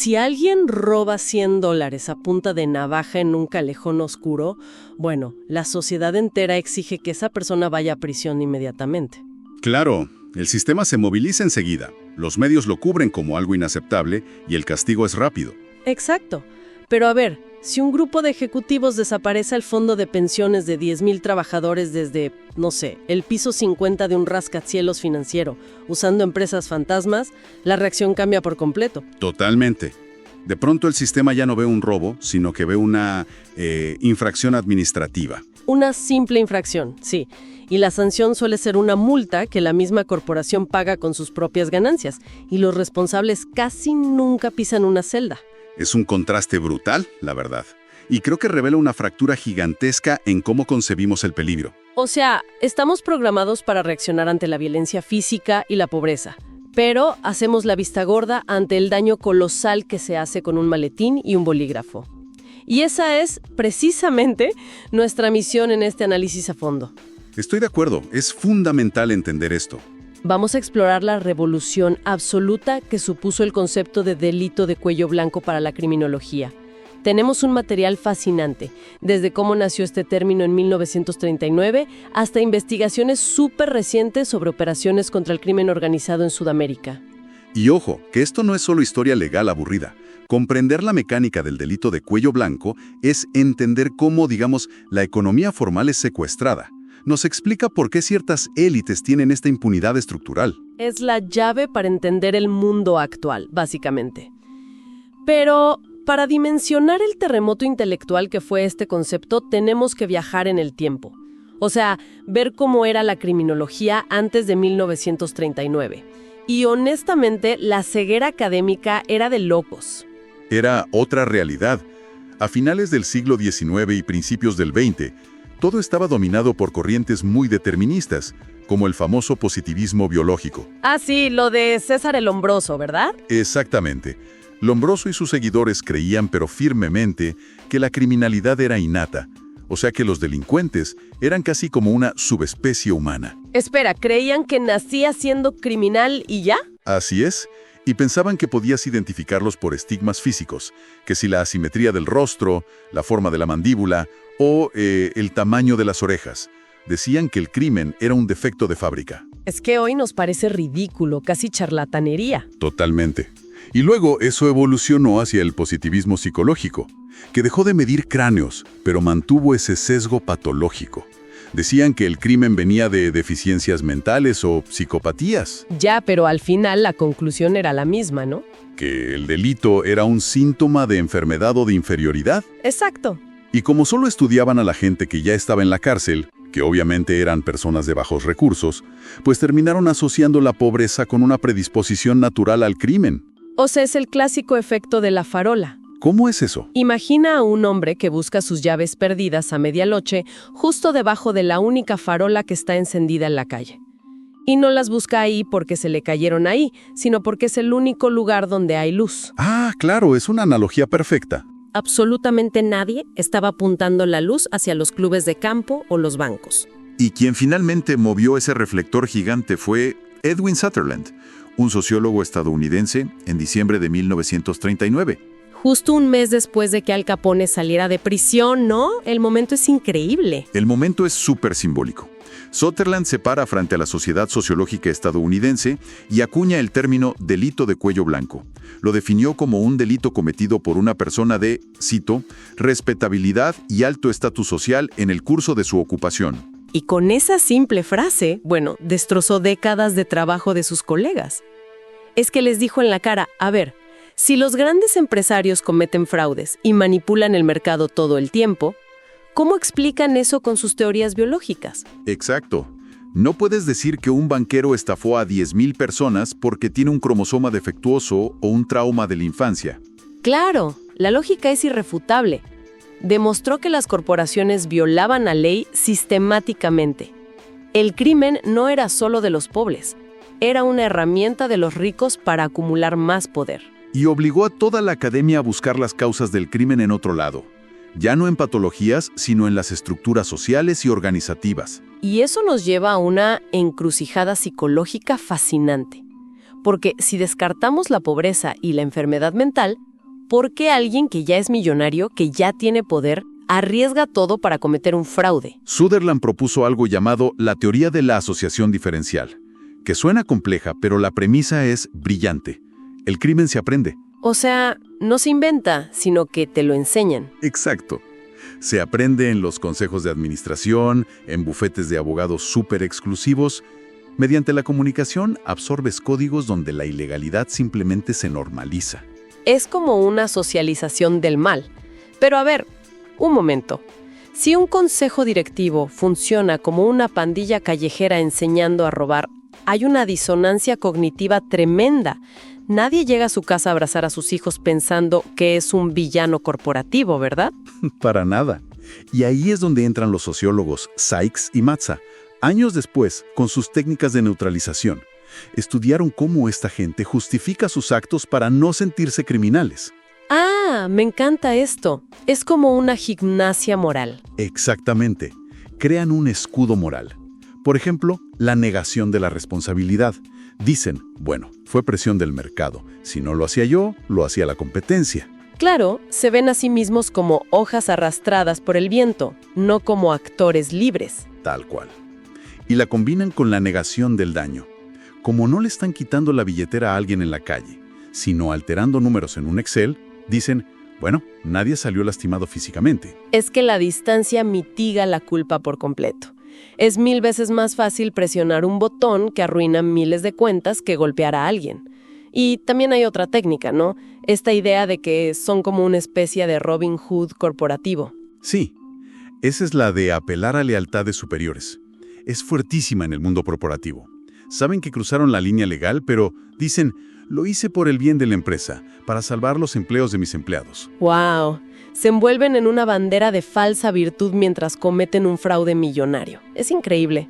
Si alguien roba $100 a punta de navaja en un callejón oscuro, bueno, la sociedad entera exige que esa persona vaya a prisión inmediatamente. Claro, el sistema se moviliza enseguida. Los medios lo cubren como algo inaceptable y el castigo es rápido. Exacto. Pero a ver, si un grupo de ejecutivos desaparece el fondo de pensiones de 10,000 trabajadores desde, no sé, el piso 50 de un rascacielos financiero, usando empresas fantasmas, la reacción cambia por completo. Totalmente. De pronto el sistema ya no ve un robo, sino que ve una infracción administrativa. Una simple infracción, sí. Y la sanción suele ser una multa que la misma corporación paga con sus propias ganancias, y los responsables casi nunca pisan una celda. Es un contraste brutal, la verdad. Y creo que revela una fractura gigantesca en cómo concebimos el peligro. O sea, estamos programados para reaccionar ante la violencia física y la pobreza, pero hacemos la vista gorda ante el daño colosal que se hace con un maletín y un bolígrafo. Y esa es, precisamente, nuestra misión en este análisis a fondo. Estoy de acuerdo, es fundamental entender esto. Vamos a explorar la revolución absoluta que supuso el concepto de delito de cuello blanco para la criminología. Tenemos un material fascinante, desde cómo nació este término en 1939 hasta investigaciones súper recientes sobre operaciones contra el crimen organizado en Sudamérica. Y ojo, que esto no es solo historia legal aburrida. Comprender la mecánica del delito de cuello blanco es entender cómo, digamos, la economía formal es secuestrada. Nos explica por qué ciertas élites tienen esta impunidad estructural. Es la llave para entender el mundo actual, básicamente. Pero para dimensionar el terremoto intelectual que fue este concepto, tenemos que viajar en el tiempo. O sea, ver cómo era la criminología antes de 1939. Y honestamente, la ceguera académica era de locos. Era otra realidad. A finales del siglo XIX y principios del XX, todo estaba dominado por corrientes muy deterministas, como el famoso positivismo biológico. Ah, sí, lo de César el Lombroso, ¿verdad? Exactamente. Lombroso y sus seguidores creían, pero firmemente, que la criminalidad era innata, o sea que los delincuentes eran casi como una subespecie humana. Espera, ¿creían que nacía siendo criminal y ya? Así es. Y pensaban que podías identificarlos por estigmas físicos, que si la asimetría del rostro, la forma de la mandíbula o el tamaño de las orejas. Decían que el crimen era un defecto de fábrica. Es que hoy nos parece ridículo, casi charlatanería. Totalmente. Y luego eso evolucionó hacia el positivismo psicológico, que dejó de medir cráneos, pero mantuvo ese sesgo patológico. Decían que el crimen venía de deficiencias mentales o psicopatías. Ya, pero al final la conclusión era la misma, ¿no? Que el delito era un síntoma de enfermedad o de inferioridad. Exacto. Y como solo estudiaban a la gente que ya estaba en la cárcel, que obviamente eran personas de bajos recursos, pues terminaron asociando la pobreza con una predisposición natural al crimen. O sea, es el clásico efecto de la farola. ¿Cómo es eso? Imagina a un hombre que busca sus llaves perdidas a medianoche justo debajo de la única farola que está encendida en la calle. Y no las busca ahí porque se le cayeron ahí, sino porque es el único lugar donde hay luz. Ah, claro, es una analogía perfecta. Absolutamente nadie estaba apuntando la luz hacia los clubes de campo o los bancos. Y quien finalmente movió ese reflector gigante fue Edwin Sutherland, un sociólogo estadounidense, en diciembre de 1939. Justo un mes después de que Al Capone saliera de prisión, ¿no? El momento es increíble. El momento es súper simbólico. Sutherland se para frente a la Sociedad Sociológica Estadounidense y acuña el término delito de cuello blanco. Lo definió como un delito cometido por una persona de, cito, respetabilidad y alto estatus social en el curso de su ocupación. Y con esa simple frase, destrozó décadas de trabajo de sus colegas. Es que les dijo en la cara, a ver, si los grandes empresarios cometen fraudes y manipulan el mercado todo el tiempo, ¿cómo explican eso con sus teorías biológicas? Exacto. No puedes decir que un banquero estafó a 10,000 personas porque tiene un cromosoma defectuoso o un trauma de la infancia. Claro, la lógica es irrefutable. Demostró que las corporaciones violaban la ley sistemáticamente. El crimen no era solo de los pobres, era una herramienta de los ricos para acumular más poder. Y obligó a toda la academia a buscar las causas del crimen en otro lado. Ya no en patologías, sino en las estructuras sociales y organizativas. Y eso nos lleva a una encrucijada psicológica fascinante. Porque si descartamos la pobreza y la enfermedad mental, ¿por qué alguien que ya es millonario, que ya tiene poder, arriesga todo para cometer un fraude? Sutherland propuso algo llamado la teoría de la asociación diferencial, que suena compleja, pero la premisa es brillante. El crimen se aprende. O sea, no se inventa, sino que te lo enseñan. Exacto. Se aprende en los consejos de administración, en bufetes de abogados súper exclusivos. Mediante la comunicación absorbes códigos donde la ilegalidad simplemente se normaliza. Es como una socialización del mal. Pero a ver, un momento. Si un consejo directivo funciona como una pandilla callejera enseñando a robar, hay una disonancia cognitiva tremenda. Nadie llega a su casa a abrazar a sus hijos pensando que es un villano corporativo, ¿verdad? Para nada. Y ahí es donde entran los sociólogos Sykes y Matza. Años después, con sus técnicas de neutralización, estudiaron cómo esta gente justifica sus actos para no sentirse criminales. Ah, me encanta esto. Es como una gimnasia moral. Exactamente. Crean un escudo moral. Por ejemplo, la negación de la responsabilidad. Dicen, bueno, fue presión del mercado. Si no lo hacía yo, lo hacía la competencia. Claro, se ven a sí mismos como hojas arrastradas por el viento, no como actores libres. Tal cual. Y la combinan con la negación del daño. Como no le están quitando la billetera a alguien en la calle, sino alterando números en un Excel, dicen, bueno, nadie salió lastimado físicamente. Es que la distancia mitiga la culpa por completo. Es 1000 veces más fácil presionar un botón que arruina miles de cuentas que golpear a alguien. Y también hay otra técnica, ¿no? Esta idea de que son como una especie de Robin Hood corporativo. Sí, esa es la de apelar a lealtades superiores. Es fuertísima en el mundo corporativo. Saben que cruzaron la línea legal, pero dicen, lo hice por el bien de la empresa, para salvar los empleos de mis empleados. ¡Wow! Se envuelven en una bandera de falsa virtud mientras cometen un fraude millonario. Es increíble.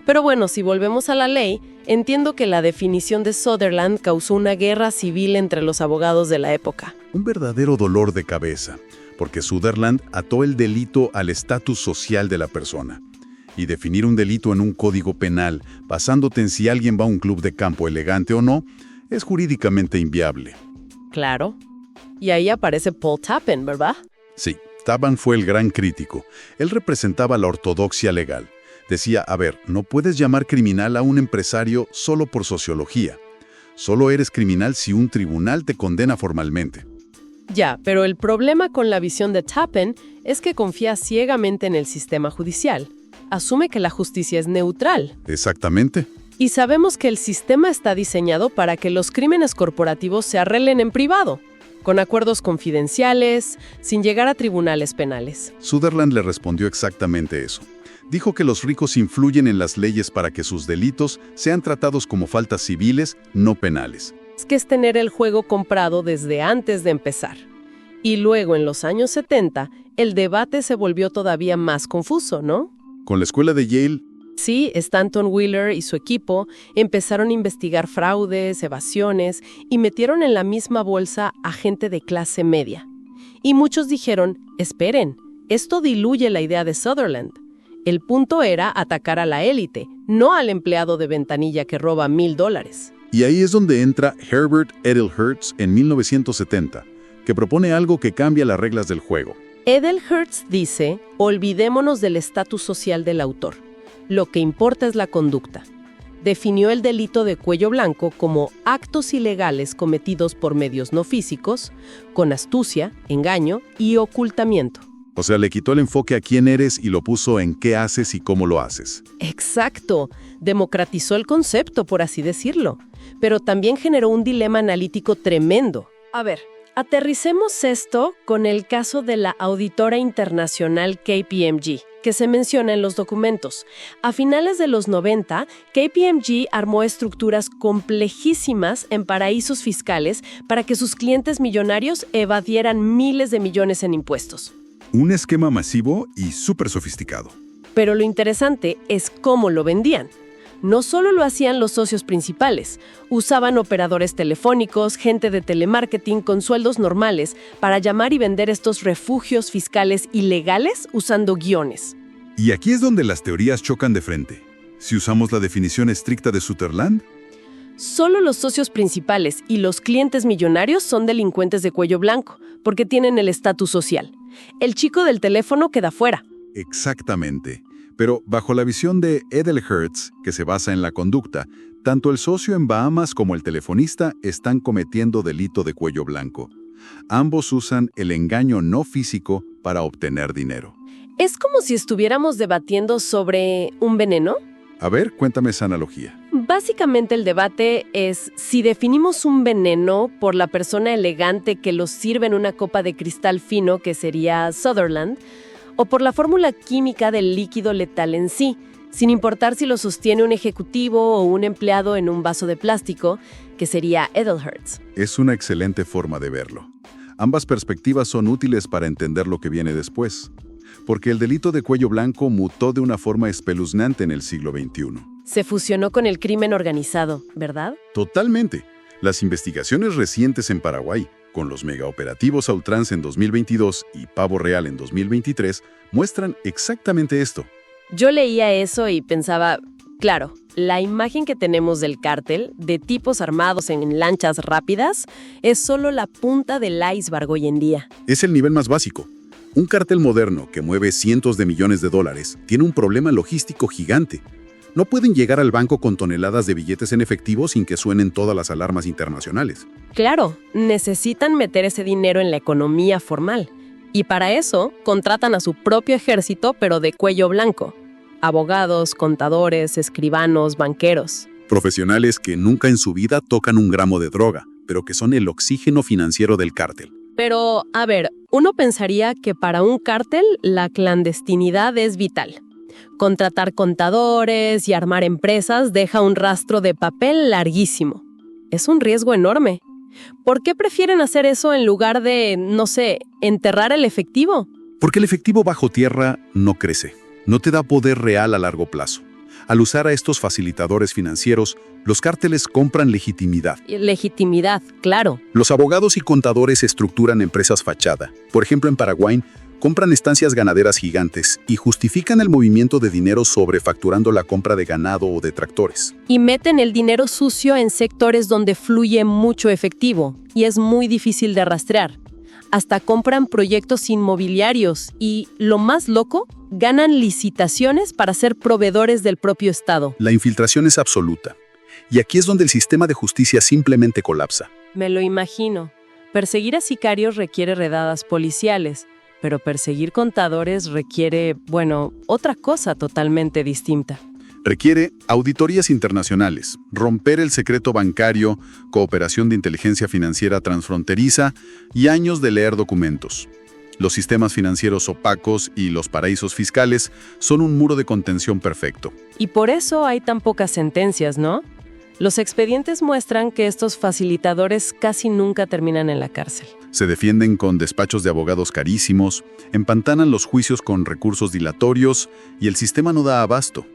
Pero bueno, si volvemos a la ley, entiendo que la definición de Sutherland causó una guerra civil entre los abogados de la época. Un verdadero dolor de cabeza, porque Sutherland ató el delito al estatus social de la persona. Y definir un delito en un código penal, basándote en si alguien va a un club de campo elegante o no, es jurídicamente inviable. Claro. Y ahí aparece Paul Tappan, ¿verdad? Sí, Tappan fue el gran crítico. Él representaba la ortodoxia legal. Decía, a ver, no puedes llamar criminal a un empresario solo por sociología. Solo eres criminal si un tribunal te condena formalmente. Ya, pero el problema con la visión de Tappan es que confía ciegamente en el sistema judicial. Asume que la justicia es neutral. Exactamente. Y sabemos que el sistema está diseñado para que los crímenes corporativos se arreglen en privado, con acuerdos confidenciales, sin llegar a tribunales penales. Sutherland le respondió exactamente eso. Dijo que los ricos influyen en las leyes para que sus delitos sean tratados como faltas civiles, no penales. Es que es tener el juego comprado desde antes de empezar. Y luego, en los años 70, el debate se volvió todavía más confuso, ¿no? Con la escuela de Yale. Sí, Stanton Wheeler y su equipo empezaron a investigar fraudes, evasiones y metieron en la misma bolsa a gente de clase media. Y muchos dijeron, esperen, esto diluye la idea de Sutherland. El punto era atacar a la élite, no al empleado de ventanilla que roba $1000. Y ahí es donde entra Herbert Edelhertz en 1970, que propone algo que cambia las reglas del juego. Edelhertz dice, olvidémonos del estatus social del autor. Lo que importa es la conducta. Definió el delito de cuello blanco como actos ilegales cometidos por medios no físicos, con astucia, engaño y ocultamiento. O sea, le quitó el enfoque a quién eres y lo puso en qué haces y cómo lo haces. Exacto. Democratizó el concepto, por así decirlo. Pero también generó un dilema analítico tremendo. A ver, aterricemos esto con el caso de la auditora internacional KPMG, que se menciona en los documentos. A finales de los 90, KPMG armó estructuras complejísimas en paraísos fiscales para que sus clientes millonarios evadieran miles de millones en impuestos. Un esquema masivo y súper sofisticado. Pero lo interesante es cómo lo vendían. No solo lo hacían los socios principales, usaban operadores telefónicos, gente de telemarketing con sueldos normales para llamar y vender estos refugios fiscales ilegales usando guiones. Y aquí es donde las teorías chocan de frente. Si usamos la definición estricta de Sutherland, Solo los socios principales y los clientes millonarios son delincuentes de cuello blanco, porque tienen el estatus social. El chico del teléfono queda fuera. Exactamente. Pero bajo la visión de Edelhertz, que se basa en la conducta, tanto el socio en Bahamas como el telefonista están cometiendo delito de cuello blanco. Ambos usan el engaño no físico para obtener dinero. Es como si estuviéramos debatiendo sobre un veneno. A ver, cuéntame esa analogía. Básicamente el debate es si definimos un veneno por la persona elegante que lo sirve en una copa de cristal fino, que sería Sutherland, o por la fórmula química del líquido letal en sí, sin importar si lo sostiene un ejecutivo o un empleado en un vaso de plástico, que sería Edelhertz. Es una excelente forma de verlo. Ambas perspectivas son útiles para entender lo que viene después, porque el delito de cuello blanco mutó de una forma espeluznante en el siglo XXI. Se fusionó con el crimen organizado, ¿verdad? Totalmente. Las investigaciones recientes en Paraguay, con los megaoperativos a ultranza en 2022 y pavo real en 2023, muestran exactamente esto. Yo leía eso y pensaba, claro, la imagen que tenemos del cártel, de tipos armados en lanchas rápidas, es solo la punta del iceberg hoy en día. Es el nivel más básico. Un cártel moderno que mueve cientos de millones de dólares tiene un problema logístico gigante. No pueden llegar al banco con toneladas de billetes en efectivo sin que suenen todas las alarmas internacionales. Claro, necesitan meter ese dinero en la economía formal. Y para eso, contratan a su propio ejército, pero de cuello blanco. Abogados, contadores, escribanos, banqueros. Profesionales que nunca en su vida tocan un gramo de droga, pero que son el oxígeno financiero del cártel. Pero, a ver, uno pensaría que para un cártel la clandestinidad es vital. Contratar contadores y armar empresas deja un rastro de papel larguísimo. Es un riesgo enorme. ¿Por qué prefieren hacer eso en lugar de, no sé, enterrar el efectivo? Porque el efectivo bajo tierra no crece, no te da poder real a largo plazo. Al usar a estos facilitadores financieros, los cárteles compran legitimidad. Legitimidad, claro. Los abogados y contadores estructuran empresas fachada. Por ejemplo, en Paraguay, compran estancias ganaderas gigantes y justifican el movimiento de dinero sobrefacturando la compra de ganado o de tractores. Y meten el dinero sucio en sectores donde fluye mucho efectivo y es muy difícil de rastrear. Hasta compran proyectos inmobiliarios y, lo más loco, ganan licitaciones para ser proveedores del propio Estado. La infiltración es absoluta. Y aquí es donde el sistema de justicia simplemente colapsa. Me lo imagino. Perseguir a sicarios requiere redadas policiales, pero perseguir contadores requiere, otra cosa totalmente distinta. Requiere auditorías internacionales, romper el secreto bancario, cooperación de inteligencia financiera transfronteriza y años de leer documentos. Los sistemas financieros opacos y los paraísos fiscales son un muro de contención perfecto. Y por eso hay tan pocas sentencias, ¿no? Los expedientes muestran que estos facilitadores casi nunca terminan en la cárcel. Se defienden con despachos de abogados carísimos, empantanan los juicios con recursos dilatorios y el sistema no da abasto.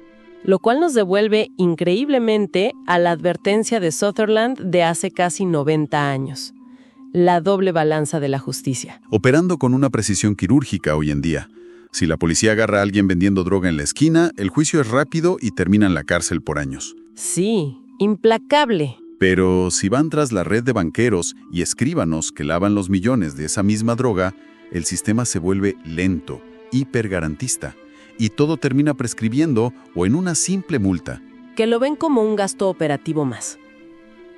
Lo cual nos devuelve increíblemente a la advertencia de Sutherland de hace casi 90 años. La doble balanza de la justicia. Operando con una precisión quirúrgica hoy en día. Si la policía agarra a alguien vendiendo droga en la esquina, el juicio es rápido y termina en la cárcel por años. Sí, implacable. Pero si van tras la red de banqueros y escribanos que lavan los millones de esa misma droga, el sistema se vuelve lento, hipergarantista, y todo termina prescribiendo o en una simple multa. Que lo ven como un gasto operativo más.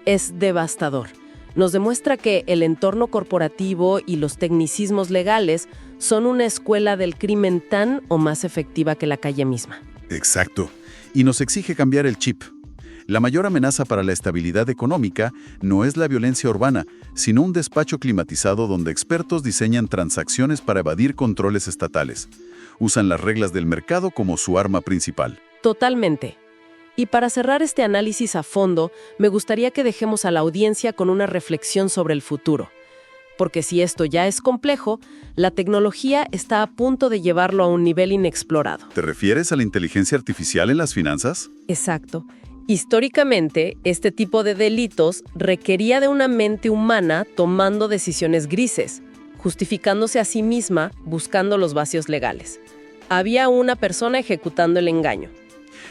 Es devastador. Nos demuestra que el entorno corporativo y los tecnicismos legales son una escuela del crimen tan o más efectiva que la calle misma. Exacto. Y nos exige cambiar el chip. La mayor amenaza para la estabilidad económica no es la violencia urbana, sino un despacho climatizado donde expertos diseñan transacciones para evadir controles estatales. Usan las reglas del mercado como su arma principal. Totalmente. Y para cerrar este análisis a fondo, me gustaría que dejemos a la audiencia con una reflexión sobre el futuro. Porque si esto ya es complejo, la tecnología está a punto de llevarlo a un nivel inexplorado. ¿Te refieres a la inteligencia artificial en las finanzas? Exacto. Históricamente, este tipo de delitos requería de una mente humana tomando decisiones grises, justificándose a sí misma, buscando los vacíos legales. Había una persona ejecutando el engaño.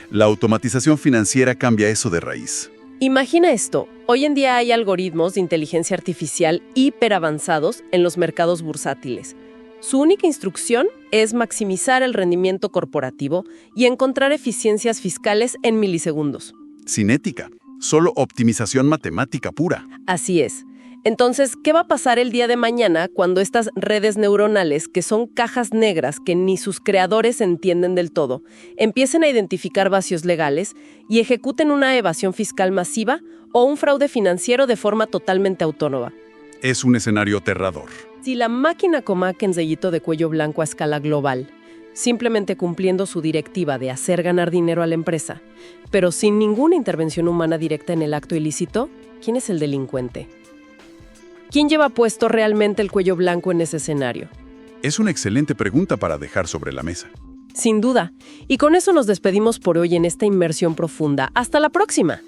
La automatización financiera cambia eso de raíz. Imagina esto, hoy en día hay algoritmos de inteligencia artificial hiperavanzados en los mercados bursátiles. Su única instrucción es maximizar el rendimiento corporativo y encontrar eficiencias fiscales en milisegundos. Sin ética, solo optimización matemática pura. Así es. Entonces, ¿qué va a pasar el día de mañana cuando estas redes neuronales, que son cajas negras que ni sus creadores entienden del todo, empiecen a identificar vacíos legales y ejecuten una evasión fiscal masiva o un fraude financiero de forma totalmente autónoma? Es un escenario aterrador. Si la máquina coma Kenzeyito de cuello blanco a escala global, simplemente cumpliendo su directiva de hacer ganar dinero a la empresa, pero sin ninguna intervención humana directa en el acto ilícito, ¿quién es el delincuente? ¿Quién lleva puesto realmente el cuello blanco en ese escenario? Es una excelente pregunta para dejar sobre la mesa. Sin duda. Y con eso nos despedimos por hoy en esta inmersión profunda. ¡Hasta la próxima!